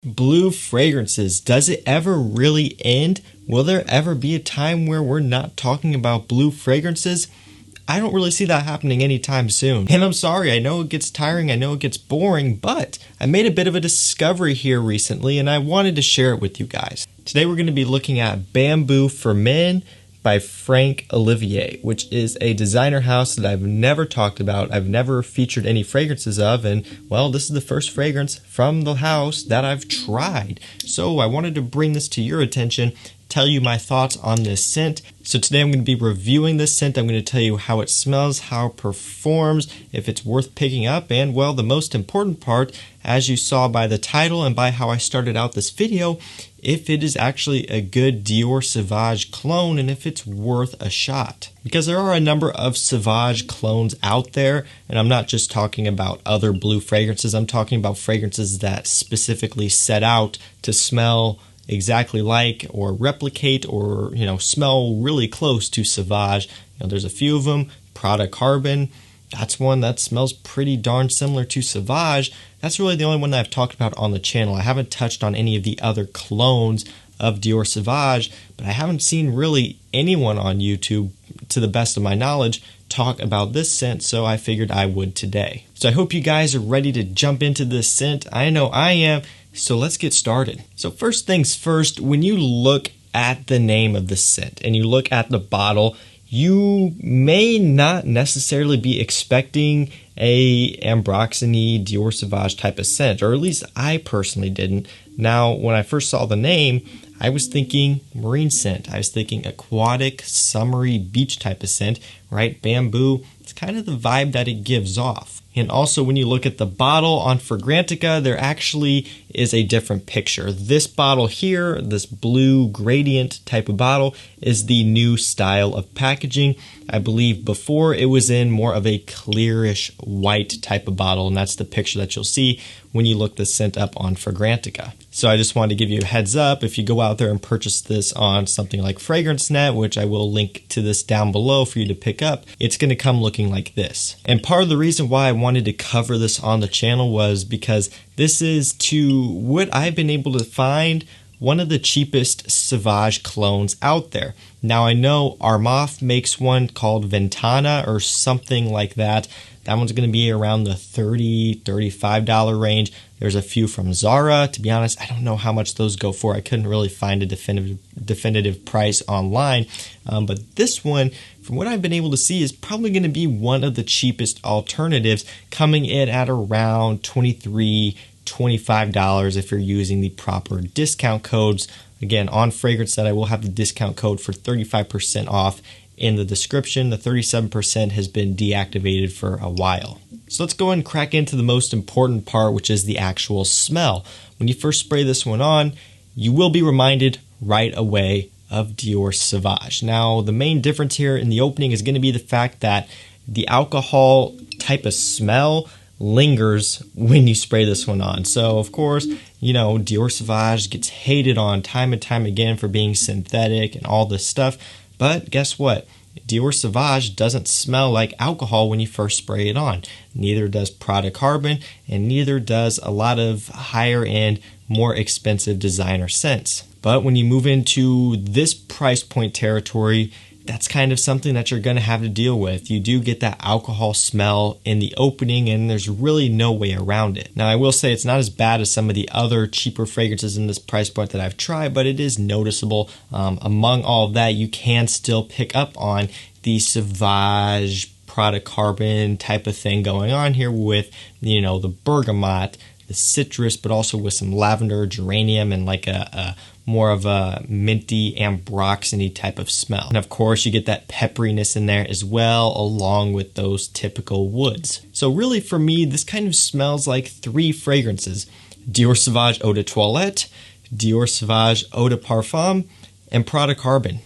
Blue fragrances, does it ever really end? Will there ever be a time where we're not talking about blue fragrances? I don't really see that happening anytime soon. And I'm sorry, I know it gets tiring, I know it gets boring, but I made a bit of a discovery here recently and I wanted to share it with you guys. Today we're going to be looking at Bamboo for Men by Franck Olivier, which is a designer house that I've never talked about, I've never featured any fragrances of, and well, this is the first fragrance from the house that I've tried. So I wanted to bring this to your attention, tell you my thoughts on this scent. So today I'm going to be reviewing this scent. I'm going to tell you how it smells, how it performs, if it's worth picking up, and well, the most important part, as you saw by the title and by how I started out this video, if it is actually a good Dior Sauvage clone and if it's worth a shot. Because there are a number of Sauvage clones out there, and I'm not just talking about other blue fragrances, I'm talking about fragrances that specifically set out to smell exactly like or replicate or smell really close to Sauvage. There's a few of them. Prada Carbon, that's one that smells pretty darn similar to Sauvage. That's really the only one that I've talked about on the channel. I haven't touched on any of the other clones of Dior Sauvage, but I haven't seen really anyone on YouTube, to the best of my knowledge, talk about this scent, so I figured I would today. So I hope you guys are ready to jump into this scent. I know I am. So let's get started. So first things first, when you look at the name of the scent and you look at the bottle, you may not necessarily be expecting a Ambroxany Dior Sauvage type of scent, or at least I personally didn't. Now, when I first saw the name, I was thinking marine scent. I was thinking aquatic, summery, beach type of scent, right? Bamboo, it's kind of the vibe that it gives off. And also when you look at the bottle on Fragrantica, there actually is a different picture. This bottle here, this blue gradient type of bottle, is the new style of packaging. I believe before it was in more of a clearish white type of bottle, and that's the picture that you'll see when you look the scent up on Fragrantica. So I just wanted to give you a heads up, if you go out there and purchase this on something like FragranceNet, which I will link to this down below for you to pick up, it's going to come looking like this. And part of the reason why I wanted to cover this on the channel was because this is, to what I've been able to find, one of the cheapest Sauvage clones out there. Now I know Armaf makes one called Ventana or something like that. That one's going to be around the $30, $35 range. There's a few from Zara. To be honest, I don't know how much those go for. I couldn't really find a definitive price online. But this one, from what I've been able to see, is probably going to be one of the cheapest alternatives, coming in at around $23, $25 if you're using the proper discount codes. Again, on FragranceNet, I will have the discount code for 35% off in the description. The 37% has been deactivated for a while. So let's go ahead and crack into the most important part, which is the actual smell. When you first spray this one on, you will be reminded right away of Dior Sauvage. Now, the main difference here in the opening is going to be the fact that the alcohol type of smell lingers when you spray this one on. So of course, Dior Sauvage gets hated on time and time again for being synthetic and all this stuff. But guess what? Dior Sauvage doesn't smell like alcohol when you first spray it on. Neither does Prada Carbon, and neither does a lot of higher end, more expensive designer scents. But when you move into this price point territory, that's kind of something that you're going to have to deal with. You do get that alcohol smell in the opening, and there's really no way around it. Now, I will say it's not as bad as some of the other cheaper fragrances in this price point that I've tried, but it is noticeable. Among all of that, you can still pick up on the Sauvage Prada Carbon type of thing going on here with, the bergamot, the citrus, but also with some lavender, geranium, and like a more of a minty ambroxany type of smell. And of course, you get that pepperiness in there as well, along with those typical woods. So really for me, this kind of smells like three fragrances: Dior Sauvage Eau de Toilette, Dior Sauvage Eau de Parfum, and Prada Carbon.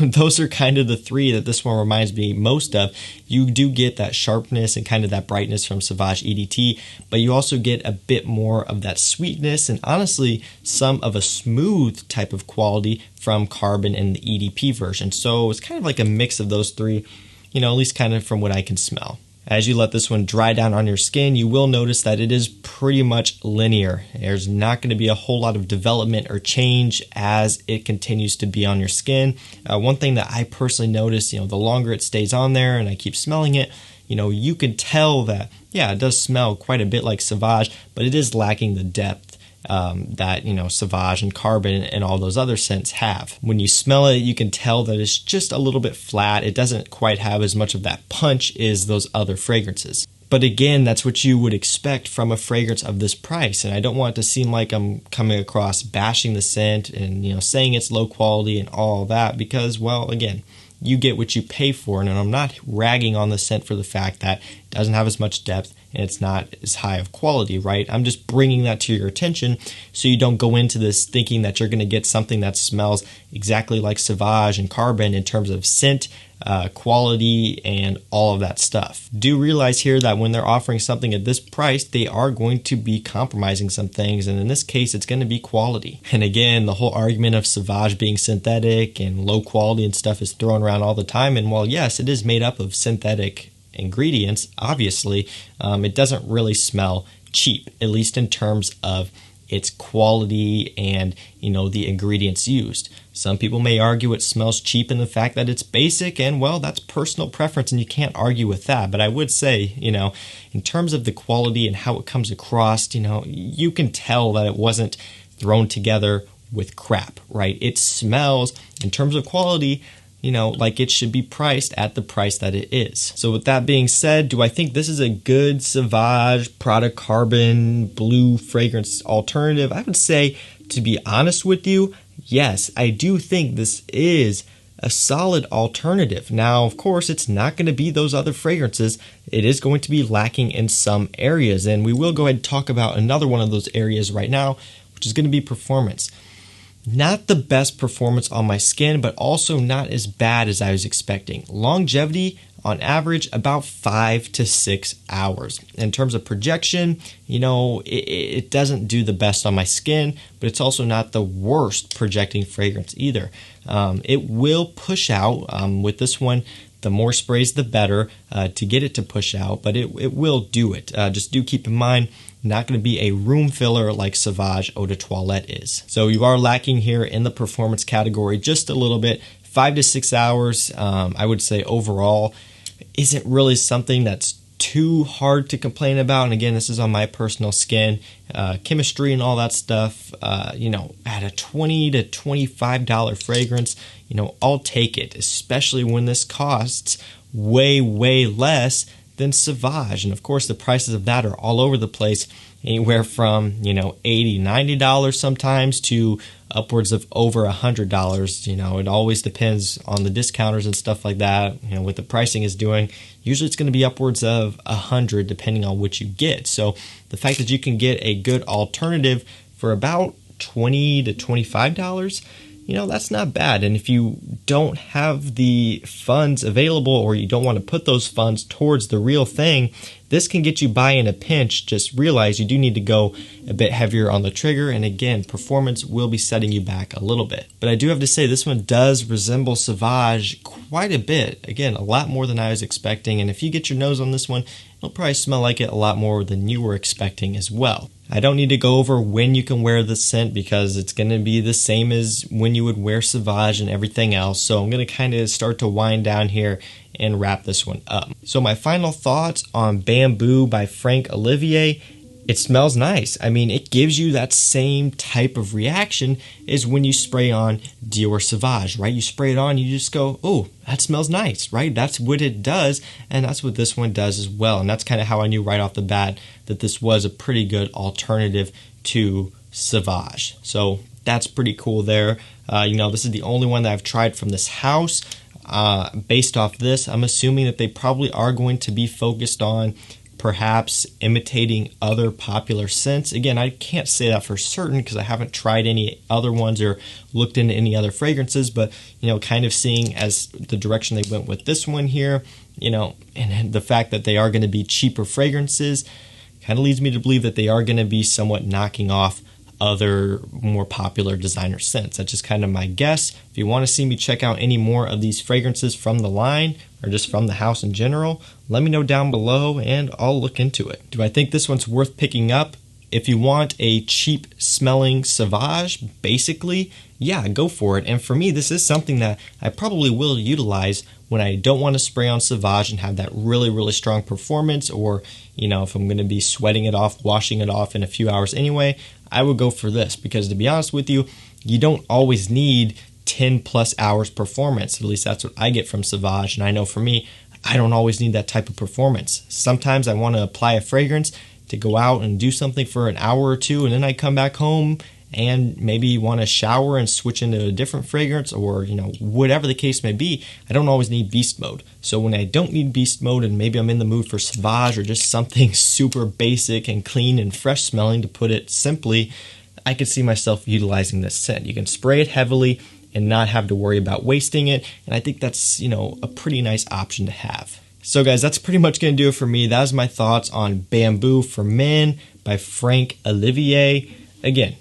Those are kind of the three that this one reminds me most of. You do get that sharpness and kind of that brightness from Sauvage EDT, but you also get a bit more of that sweetness and honestly some of a smooth type of quality from Carbon and the EDP version. So it's kind of like a mix of those three, at least kind of from what I can smell. As you let this one dry down on your skin, you will notice that it is pretty much linear. There's not going to be a whole lot of development or change as it continues to be on your skin. One thing that I personally notice, the longer it stays on there and I keep smelling it, you can tell that, yeah, it does smell quite a bit like Sauvage, but it is lacking the depth that Sauvage and Carbon and all those other scents have. When you smell it, you can tell that it's just a little bit flat. It doesn't quite have as much of that punch as those other fragrances. But again, that's what you would expect from a fragrance of this price. And I don't want it to seem like I'm coming across bashing the scent and saying it's low quality and all that, because, well, again, you get what you pay for, and I'm not ragging on the scent for the fact that it doesn't have as much depth and it's not as high of quality, right? I'm just bringing that to your attention so you don't go into this thinking that you're going to get something that smells exactly like Sauvage and Carbon in terms of scent, quality, and all of that stuff. Do realize here that when they're offering something at this price, they are going to be compromising some things, and in this case, it's going to be quality. And again, the whole argument of Sauvage being synthetic and low quality and stuff is thrown around all the time, and while yes, it is made up of synthetic ingredients, obviously, it doesn't really smell cheap, at least in terms of its quality and the ingredients used. Some people may argue it smells cheap in the fact that it's basic, and well, that's personal preference and you can't argue with that. But I would say, in terms of the quality and how it comes across, you can tell that it wasn't thrown together with crap, right? It smells, in terms of quality, like it should be priced at the price that it is. So with that being said, do I think this is a good Sauvage, Prada Carbon, blue fragrance alternative? I would say, to be honest with you, yes, I do think this is a solid alternative. Now, of course, it's not going to be those other fragrances. It is going to be lacking in some areas, and we will go ahead and talk about another one of those areas right now, which is going to be performance. Not the best performance on my skin, but also not as bad as I was expecting. Longevity, on average, about 5 to 6 hours. In terms of projection, it doesn't do the best on my skin, but it's also not the worst projecting fragrance either. It will push out with this one. The more sprays, the better to get it to push out, but it will do it. Just do keep in mind, not going to be a room filler like Sauvage Eau de Toilette is. So you are lacking here in the performance category just a little bit. 5 to 6 hours, I would say overall, isn't really something that's too hard to complain about. And again, this is on my personal skin, chemistry and all that stuff. At a $20 to $25 fragrance, I'll take it, especially when this costs way, way less than Sauvage. And of course, the prices of that are all over the place, anywhere from, $80, $90 sometimes to upwards of over $100. It always depends on the discounters and stuff like that, what the pricing is doing. Usually it's going to be upwards of $100 depending on what you get. So the fact that you can get a good alternative for about $20 to $25, that's not bad. And if you don't have the funds available, or you don't want to put those funds towards the real thing, this can get you by in a pinch. Just realize you do need to go a bit heavier on the trigger. And again, performance will be setting you back a little bit. But I do have to say, this one does resemble Sauvage quite a bit. Again, a lot more than I was expecting. And if you get your nose on this one, it'll probably smell like it a lot more than you were expecting as well. I don't need to go over when you can wear the scent, because it's going to be the same as when you would wear Sauvage and everything else. So I'm going to kind of start to wind down here and wrap this one up. So my final thoughts on Bamboo by Franck Olivier. It smells nice. I mean, it gives you that same type of reaction as when you spray on Dior Sauvage, right? You spray it on, you just go, oh, that smells nice, right? That's what it does, and that's what this one does as well. And that's kind of how I knew right off the bat that this was a pretty good alternative to Sauvage. So that's pretty cool there. This is the only one that I've tried from this house. Based off this, I'm assuming that they probably are going to be focused on perhaps imitating other popular scents. Again, I can't say that for certain because I haven't tried any other ones or looked into any other fragrances, but kind of seeing as the direction they went with this one here, and the fact that they are going to be cheaper fragrances kind of leads me to believe that they are going to be somewhat knocking off other more popular designer scents. That's just kind of my guess. If you want to see me check out any more of these fragrances from the line or just from the house in general, let me know down below and I'll look into it. Do I think this one's worth picking up? If you want a cheap smelling Sauvage, basically, yeah, go for it. And for me, this is something that I probably will utilize when I don't want to spray on Sauvage and have that really, really strong performance, or, you know, if I'm going to be sweating it off, washing it off in a few hours anyway, I would go for this, because to be honest with you, you don't always need 10 plus hours performance. At least that's what I get from Sauvage. And I know for me, I don't always need that type of performance. Sometimes I want to apply a fragrance to go out and do something for an hour or two, and then I come back home and maybe want to shower and switch into a different fragrance, or, you know, whatever the case may be. I don't always need beast mode. So when I don't need beast mode and maybe I'm in the mood for Sauvage or just something super basic and clean and fresh smelling, to put it simply, I could see myself utilizing this scent. You can spray it heavily and not have to worry about wasting it, and I think that's, you know, a pretty nice option to have. So guys, that's pretty much going to do it for me. That was my thoughts on Bamboo for Men by Franck Olivier. Again,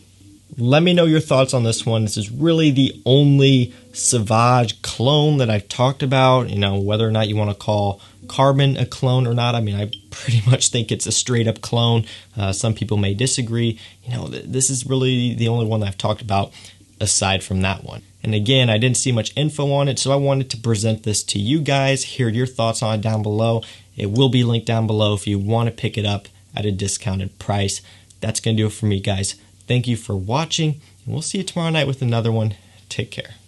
let me know your thoughts on this one. This is really the only Sauvage clone that I've talked about. You know, whether or not you want to call Carbon a clone or not, I mean, I pretty much think it's a straight up clone. Some people may disagree. You know, this is really the only one that I've talked about aside from that one. And again, I didn't see much info on it, so I wanted to present this to you guys, hear your thoughts on it down below. It will be linked down below if you want to pick it up at a discounted price. That's going to do it for me, guys. Thank you for watching, and we'll see you tomorrow night with another one. Take care.